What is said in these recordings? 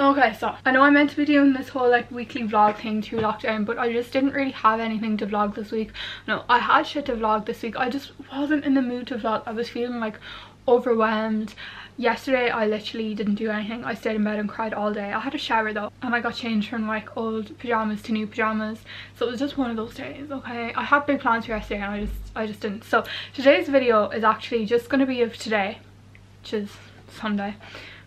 Okay, so I know I meant to be doing this whole like weekly vlog thing through lockdown, but I just didn't really have anything to vlog this week. No, I had shit to vlog this week. I just wasn't in the mood to vlog. I was feeling like overwhelmed. Yesterday I literally didn't do anything. I stayed in bed and cried all day. I had a shower though, and I got changed from like old pajamas to new pajamas, so it was just one of those days. Okay, I had big plans for yesterday and I just didn't. So today's video is actually just going to be of today, which is Sunday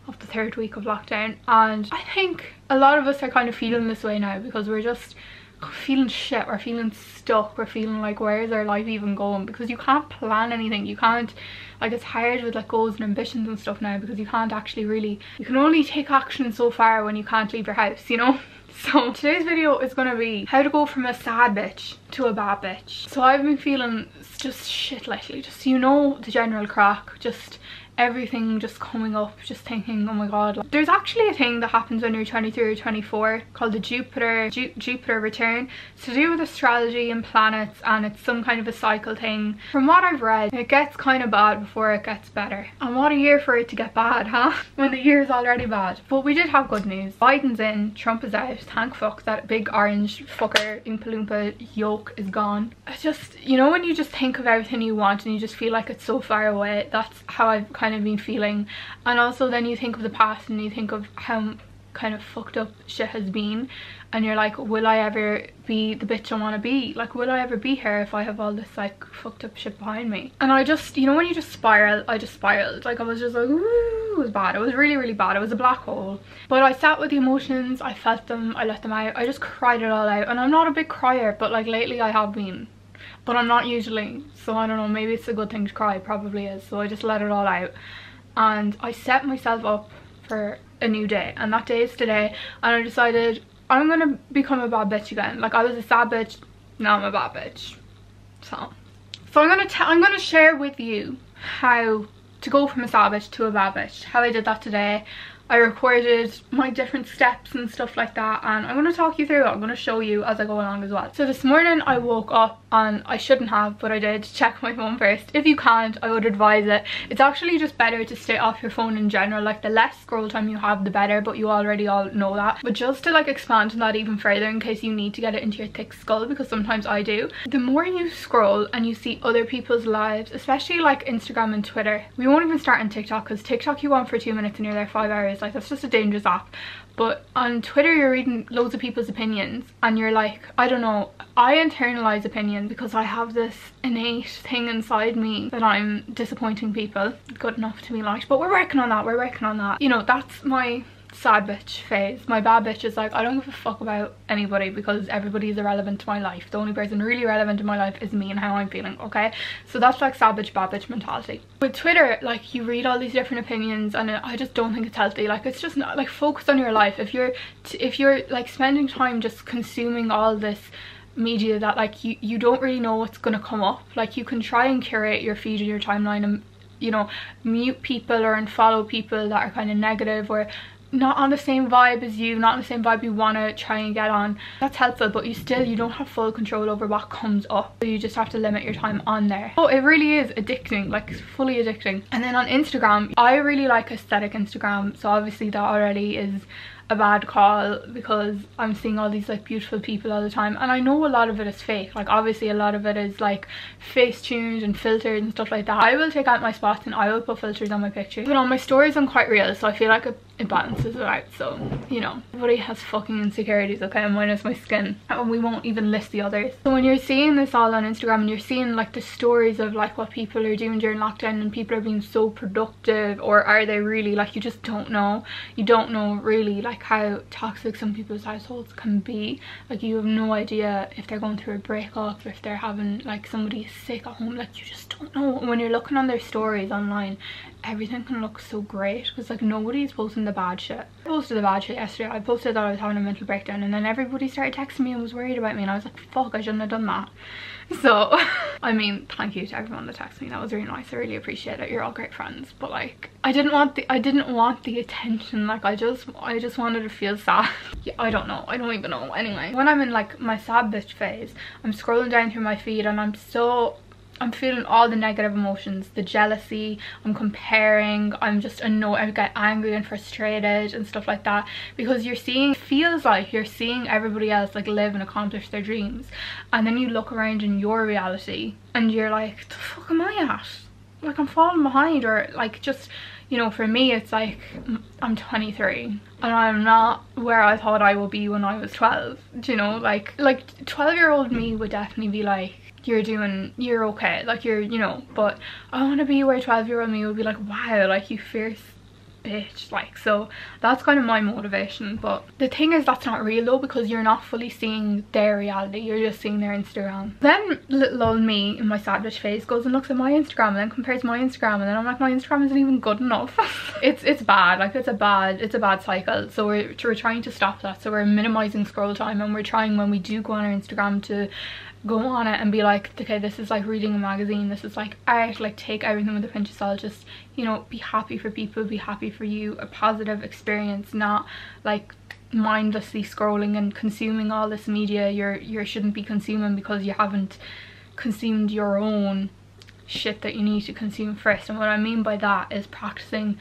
of the 3rd week of lockdown. And I think a lot of us are kind of feeling this way now because we're just feeling shit, we're feeling stuck, we're feeling like where's our life even going, because you can't plan anything. You can't, like, it's hard with like goals and ambitions and stuff now because you can't actually really, you can only take action so far when you can't leave your house, you know. So today's video is going to be how to go from a sad bitch to a bad bitch. So I've been feeling just shit lately, just, you know, the general crack, just everything just coming up, just thinking, oh my god. Like, there's actually a thing that happens when you're 23 or 24 called the Jupiter return. It's to do with astrology and planets, and it's some kind of a cycle thing. From what I've read, it gets kind of bad before it gets better. And what a year for it to get bad, huh? When the year is already bad. But we did have good news. Biden's in, Trump is out, thank fuck. That big orange fucker Oompa Loompa yoke is gone. It's just, you know, when you just think of everything you want and you just feel like it's so far away, that's how I've kind of been feeling. And also then you think of the past and you think of how kind of fucked up shit has been, and you're like, will I ever be the bitch I want to be? Like, will I ever be here if I have all this like fucked up shit behind me? And I just, you know, when you just spiral, I just spiraled. Like, I was just like, ooh, it was bad. It was really, really bad. It was a black hole. But I sat with the emotions, I felt them, I let them out, I just cried it all out. And I'm not a big crier, but like lately I have been, but I'm not usually, so I don't know, maybe it's a good thing to cry. It probably is. So I just let it all out, and I set myself up for a new day, and that day is today. And I decided I'm gonna become a bad bitch again. Like, I was a sad bitch, now I'm a bad bitch. So I'm gonna share with you how to go from a sad bitch to a bad bitch, how I did that today. I recorded my different steps and stuff like that, and I'm going to talk you through it. I'm going to show you as I go along as well. So this morning I woke up, and I shouldn't have, but I did check my phone first. If you can't, I would advise it. It's actually just better to stay off your phone in general. Like, the less scroll time you have, the better, but you already all know that. But just to like expand on that even further, in case you need to get it into your thick skull, because sometimes I do, the more you scroll and you see other people's lives, especially like Instagram and Twitter, we won't even start on TikTok, because TikTok you go on for 2 minutes and you're there 5 hours. Like, that's just a dangerous app. But on Twitter you're reading loads of people's opinions, and you're like, I don't know, I internalize opinion because I have this innate thing inside me that I'm disappointing people. Good enough to be liked, but we're working on that, you know. That's my sad bitch phase. My bad bitch is like, I don't give a fuck about anybody because everybody is irrelevant to my life. The only person really relevant in my life is me and how I'm feeling, okay? So that's like sad bitch, bad bitch mentality. With Twitter, like, you read all these different opinions, and I just don't think it's healthy. Like, it's just not, like, focus on your life. If you're like spending time just consuming all this media that like you don't really know what's gonna come up. Like, you can try and curate your feed and your timeline and, you know, mute people or unfollow people that are kind of negative or not on the same vibe as you, not on the same vibe you want to try and get on. That's helpful, but you don't have full control over what comes up, so you just have to limit your time on there. Oh, it really is addicting, like fully addicting. And then on Instagram, I really like aesthetic Instagram, so obviously that already is a bad call because I'm seeing all these like beautiful people all the time, and I know a lot of it is fake. Like, obviously a lot of it is like face tuned and filtered and stuff like that. I will take out my spots and I will put filters on my pictures, but on my stories I'm quite real, so I feel like it balances it out. So, you know, everybody has fucking insecurities, okay, minus my skin, and we won't even list the others. So when you're seeing this all on Instagram and you're seeing like the stories of like what people are doing during lockdown, and people are being so productive, or are they really? Like, you just don't know. You don't know really like how toxic some people's households can be. Like, you have no idea if they're going through a breakup, if they're having like somebody sick at home. Like, you just don't know. When you're looking on their stories online, everything can look so great because like nobody's posting the bad shit. I posted the bad shit yesterday. I posted that I was having a mental breakdown, and then everybody started texting me and was worried about me, and I was like, fuck, I shouldn't have done that. So I mean, thank you to everyone that texted me. That was really nice. I really appreciate it. You're all great friends. But like, I didn't want the attention. Like, I just wanted to feel sad. Yeah, I don't know. I don't even know. Anyway, when I'm in like my sad bitch phase, I'm scrolling down through my feed and I'm so I'm feeling all the negative emotions, the jealousy, I'm comparing, I'm just annoyed, I get angry and frustrated and stuff like that, because feels like you're seeing everybody else like live and accomplish their dreams, and then you look around in your reality and you're like, the fuck am I at? Like, I'm falling behind. Or like, just, you know, for me it's like, I'm 23 and I'm not where I thought I would be when I was 12. Do you know, like 12-year-old me would definitely be like, you're okay, like you're, you know, but I want to be where 12-year-old me would be like, wow, like you fierce bitch. Like, so that's kind of my motivation. But the thing is, that's not real though, because you're not fully seeing their reality, you're just seeing their Instagram. Then little old me in my sad bitch face goes and looks at my Instagram and then compares my Instagram, and then I'm like, my Instagram isn't even good enough. it's bad, like it's a bad cycle. So we're trying to stop that. So we're minimizing scroll time, and we're trying, when we do go on our Instagram, to go on it and be like, okay, this is like reading a magazine, this is like art, like take everything with a pinch of salt, just, you know, be happy for people, be happy for you, a positive experience, not like mindlessly scrolling and consuming all this media you shouldn't be consuming, because you haven't consumed your own shit that you need to consume first. And what I mean by that is practicing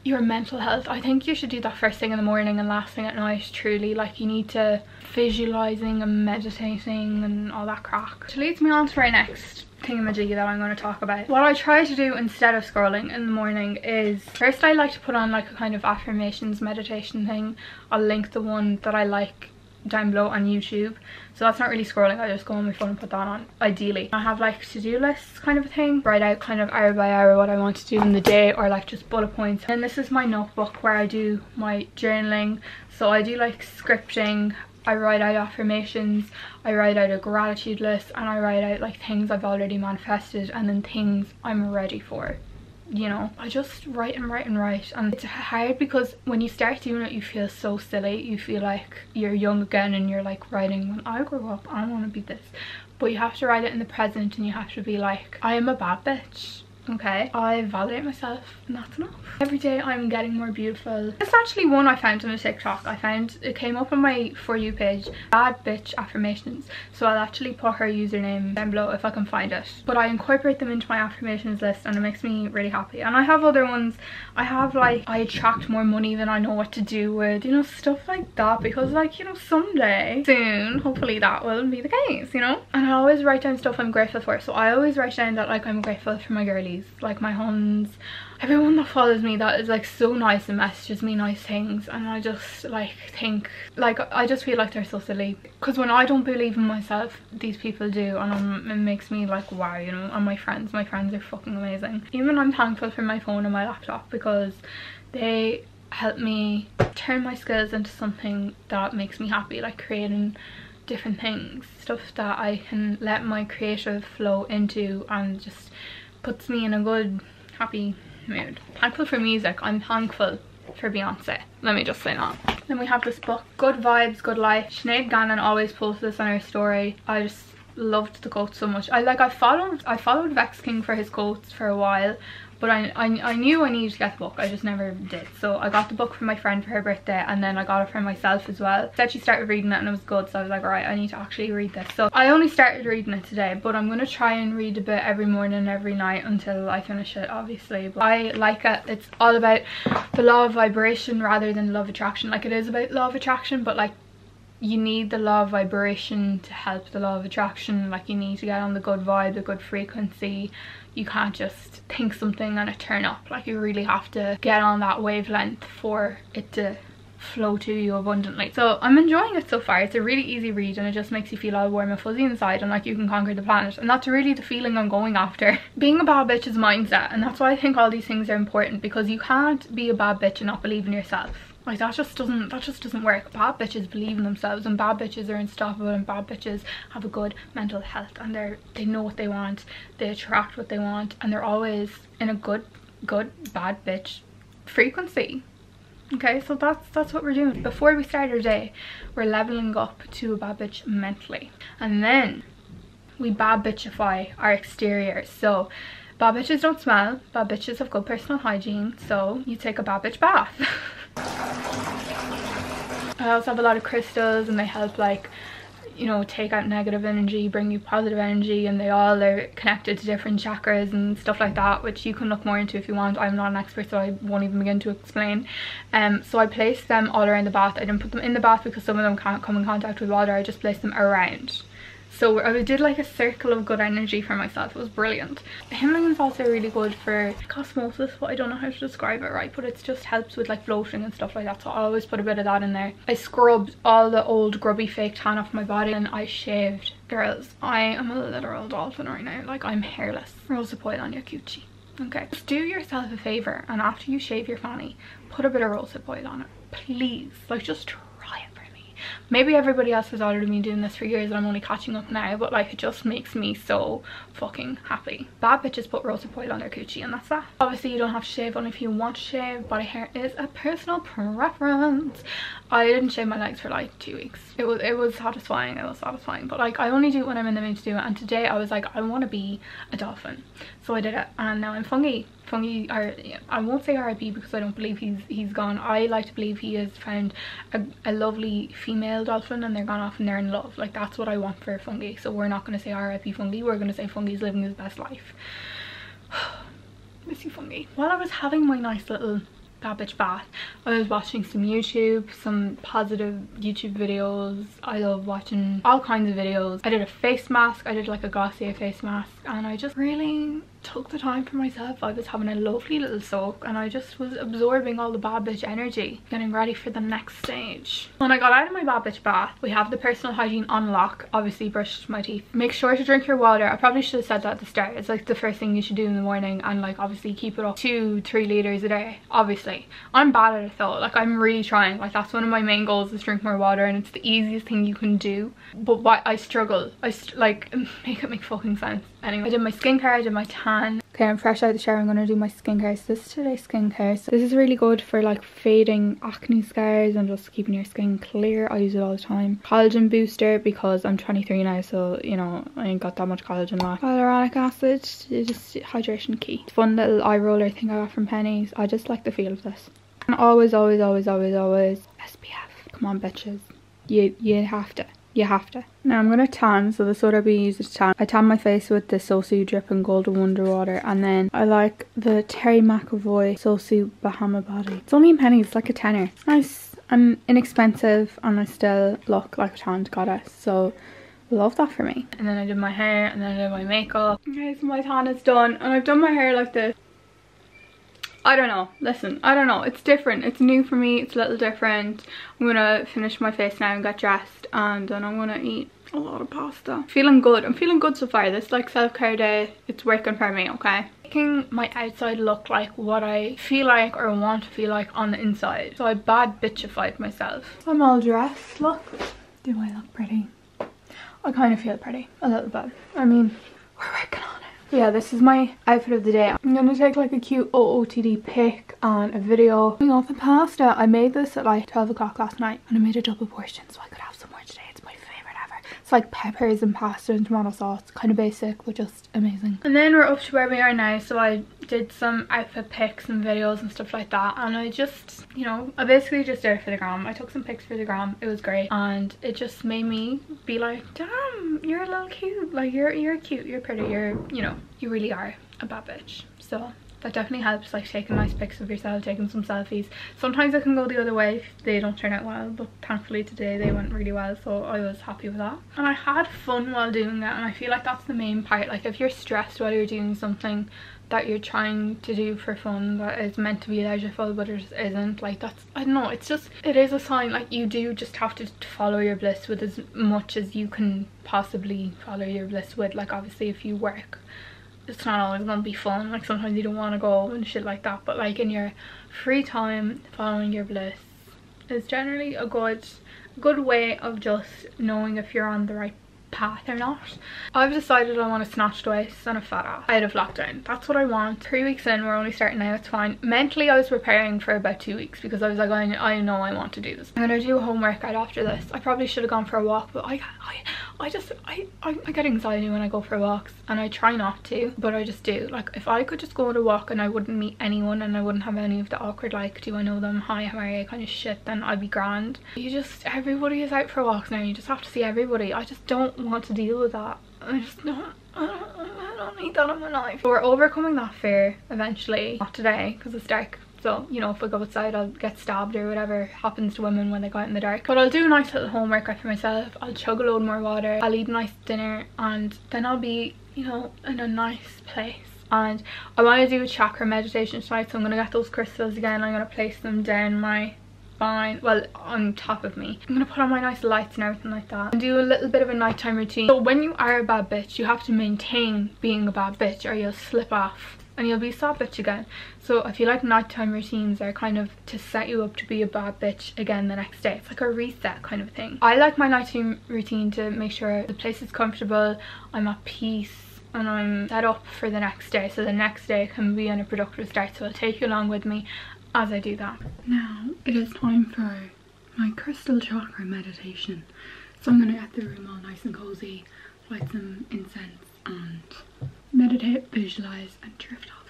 your mental health. I think you should do that first thing in the morning and last thing at night, truly. Like, you need to visualizing and meditating and all that crack. Which leads me on to our next thingamajiggy that I'm going to talk about. What I try to do instead of scrolling in the morning is, first I like to put on like a kind of affirmations meditation thing. I'll link the one that I like down below on YouTube. So that's not really scrolling, I just go on my phone and put that on, ideally. I have like to-do lists kind of a thing, write out kind of hour by hour what I want to do in the day, or like just bullet points. And this is my notebook where I do my journaling. So I do like scripting, I write out affirmations, I write out a gratitude list, and I write out like things I've already manifested and then things I'm ready for. You know, I just write and write and write, and it's hard because when you start doing it you feel so silly, you feel like you're young again and you're like writing, when I grow up I want to be this. But you have to write it in the present, and you have to be like, I am a bad bitch, okay, I validate myself, and that's enough. Every day I'm getting more beautiful. It's actually one I found on a TikTok. I found it came up on my For You page, bad bitch affirmations. So I'll actually put her username down below if I can find it. But I incorporate them into my affirmations list, and it makes me really happy. And I have other ones. I have like, I attract more money than I know what to do with, you know, stuff like that, because like, you know, someday soon hopefully that will be the case, you know. And I always write down stuff I'm grateful for. So I always write down that like I'm grateful for my girlies, like my Huns, everyone that follows me that is like so nice and messages me nice things. And I just like think, like, I just feel like they're so silly, because when I don't believe in myself, these people do, and it makes me like, wow, you know. And my friends are fucking amazing. Even I'm thankful for my phone and my laptop, because they help me turn my skills into something that makes me happy, like creating different things, stuff that I can let my creative flow into, and just puts me in a good happy mood. Thankful for music, I'm thankful for Beyonce, let me just say that. Then we have this book, Good Vibes, Good Life. Sinead Gannon always posts this on her story. I just loved the quote so much. I followed Vex King for his quotes for a while, but I knew I needed to get the book, I just never did. So I got the book from my friend for her birthday, and then I got it for myself as well. Said she started reading it and it was good, so I was like, alright, I need to actually read this. So I only started reading it today, but I'm gonna try and read a bit every morning and every night until I finish it, obviously. But I like it. It's all about the law of vibration rather than law of attraction. Like, it is about law of attraction, but like, you need the law of vibration to help the law of attraction. Like, you need to get on the good vibe, the good frequency. You can't just think something and it turn up. Like, you really have to get on that wavelength for it to flow to you abundantly. So I'm enjoying it so far. It's a really easy read, and it just makes you feel all warm and fuzzy inside, and like you can conquer the planet. And that's really the feeling I'm going after. Being a bad bitch is a mindset, and that's why I think all these things are important, because you can't be a bad bitch and not believe in yourself. Like, that just doesn't work. Bad bitches believe in themselves, and bad bitches are unstoppable, and bad bitches have a good mental health, and they know what they want, they attract what they want, and they're always in a good bad bitch frequency. Okay, so that's what we're doing. Before we start our day, we're leveling up to a bad bitch mentally, and then we bad bitchify our exterior. So bad bitches don't smell, bad bitches have good personal hygiene, so you take a bad bitch bath. I also have a lot of crystals, and they help like you know, take out negative energy, bring you positive energy, and they all are connected to different chakras and stuff like that, which you can look more into if you want. I'm not an expert, so I won't even begin to explain. So I placed them all around the bath. I didn't put them in the bath because some of them can't come in contact with water. I just placed them around. So I did like a circle of good energy for myself. It was brilliant. Himalayan is also really good for osmosis, but I don't know how to describe it right, but it just helps with like bloating and stuff like that, so I always put a bit of that in there. I scrubbed all the old grubby fake tan off my body and I shaved. Girls, I am a literal dolphin right now. Like, I'm hairless. Rosehip oil on your coochie. Okay, just do yourself a favor, and after you shave your fanny, put a bit of rosehip oil on it, please. Like, just try it. Maybe everybody else has already been doing this for years and I'm only catching up now, but like, it just makes me so fucking happy. Bad bitches put rosehip oil on their coochie and that's that. Obviously you don't have to shave, only if you want to shave. Body hair is a personal preference. I didn't shave my legs for like 2 weeks. It was satisfying, but like, I only do it when I'm in the mood to do it, and today I was like, I want to be a dolphin, so I did it, and now I'm fungi. Fungi are, I won't say RIP because I don't believe he's gone. I like to believe he has found a lovely female dolphin and they're gone off and they're in love. Like, that's what I want for fungi. So we're not going to say RIP fungi, we're going to say fungi's living his best life. Miss you, fungi. While I was having my nice little bad bitch bath, I was watching some YouTube, some positive YouTube videos. I love watching all kinds of videos. I did a face mask. I did like a Glossier face mask, and I just really took the time for myself. I was having a lovely little soak and I just was absorbing all the bad bitch energy, getting ready for the next stage. When I got out of my bad bitch bath, we have the personal hygiene on lock. Obviously brushed my teeth. Make sure to drink your water. I probably should have said that at the start. It's like the first thing you should do in the morning, and like, obviously keep it up 2-3 liters a day. Obviously I'm bad at it though. Like, I'm really trying. Like, that's one of my main goals, is drink more water, and it's the easiest thing you can do, but why I struggle. Like, make it make fucking sense. Anyway, I did my skincare, I did my tan. Okay, I'm fresh out of the shower. I'm going to do my skincare. So this is today's skincare. So this is really good for like fading acne scars and just keeping your skin clear. I use it all the time. Collagen booster, because I'm 23 now, so you know, I ain't got that much collagen left. Hyaluronic acid, just hydration key. Fun little eye roller thing I got from Penny's. I just like the feel of this. And always SPF. Come on bitches, you have to. You have to. Now I'm gonna tan, so this is what I'll be using to tan. I tan my face with the Sosu Drip and Golden Wonder water, and then I like the Terry McAvoy Sosu Bahama Body. It's only in Pennies, it's like a tenner. Nice and inexpensive, and I still look like a tanned goddess, so love that for me. And then I did my hair, and then I did my makeup. Okay, so my tan is done, and I've done my hair like this. I don't know, listen, I don't know, it's different, it's new for me, it's a little different. I'm gonna finish my face now and get dressed, and then I'm gonna eat a lot of pasta. Feeling good, I'm feeling good so far. This like self-care day, it's working for me, okay? Making my outside look like what I feel like or want to feel like on the inside. So I bad bitchified myself. I'm all dressed, look. Do I look pretty? I kind of feel pretty, a little bit. I mean, we're working on it. Yeah, this is my outfit of the day. I'm gonna take like a cute OOTD pic and a video. Off the pasta, I made this at like 12 o'clock last night, and I made a double portion so I could have some more today. It's my favourite ever. It's like peppers and pasta and tomato sauce. Kind of basic, but just amazing. And then we're up to where we are now, so I did some outfit pics and videos and stuff like that, and I just, you know, I basically just did it for the gram. I took some pics for the gram. It was great, and it just made me be like, damn, you're a little cute. Like, you're cute, you're pretty, you're, you know, you really are a bad bitch. So that definitely helps, like taking nice pics of yourself, taking some selfies. Sometimes it can go the other way if they don't turn out well, but thankfully today they went really well, so I was happy with that. And I had fun while doing that, and I feel like that's the main part. Like, if you're stressed while you're doing something that you're trying to do for fun that is meant to be leisureful but it just isn't, like, that's, I don't know, it's just, it is a sign. Like, you do just have to follow your bliss with as much as you can possibly follow your bliss with. Like, obviously if you work, it's not always gonna be fun. Like, sometimes you don't want to go and shit like that, but like in your free time, following your bliss is generally a good way of just knowing if you're on the right path or not. I've decided I want a snatched waist and a fat ass out of lockdown. That's what I want. 3 weeks in, we're only starting now, it's fine. Mentally I was preparing for about 2 weeks because I was like, I know I want to do this. I'm gonna do a home workout after this. I probably should have gone for a walk, but I get anxiety when I go for walks, and I try not to, but I just do. Like, if I could just go on a walk and I wouldn't meet anyone and I wouldn't have any of the awkward like, do I know them, hi, how are you kind of shit, then I'd be grand. Everybody is out for walks now, you just have to see everybody. I just don't want to deal with that. I don't need that in my life. But we're overcoming that fear eventually. Not today because it's dark, so you know, if I go outside I'll get stabbed or whatever happens to women when they go out in the dark. But I'll do a nice little home workout for myself. I'll chug a load more water, I'll eat a nice dinner, and then I'll be, you know, in a nice place. And I want to do a chakra meditation tonight, so I'm going to get those crystals again. I'm going to place them down my spine, well, on top of me. I'm going to put on my nice lights and everything like that and do a little bit of a nighttime routine. So when you are a bad bitch, you have to maintain being a bad bitch or you'll slip off and you'll be a sad bitch again. So I feel like nighttime routines are kind of to set you up to be a bad bitch again the next day. It's like a reset kind of thing. I like my nighttime routine to make sure the place is comfortable, I'm at peace, and I'm set up for the next day, so the next day can be in a productive start. So I'll take you along with me as I do that. Now it is time for my crystal chakra meditation. So I'm gonna get the room all nice and cozy, light some incense and meditate, visualize and drift off.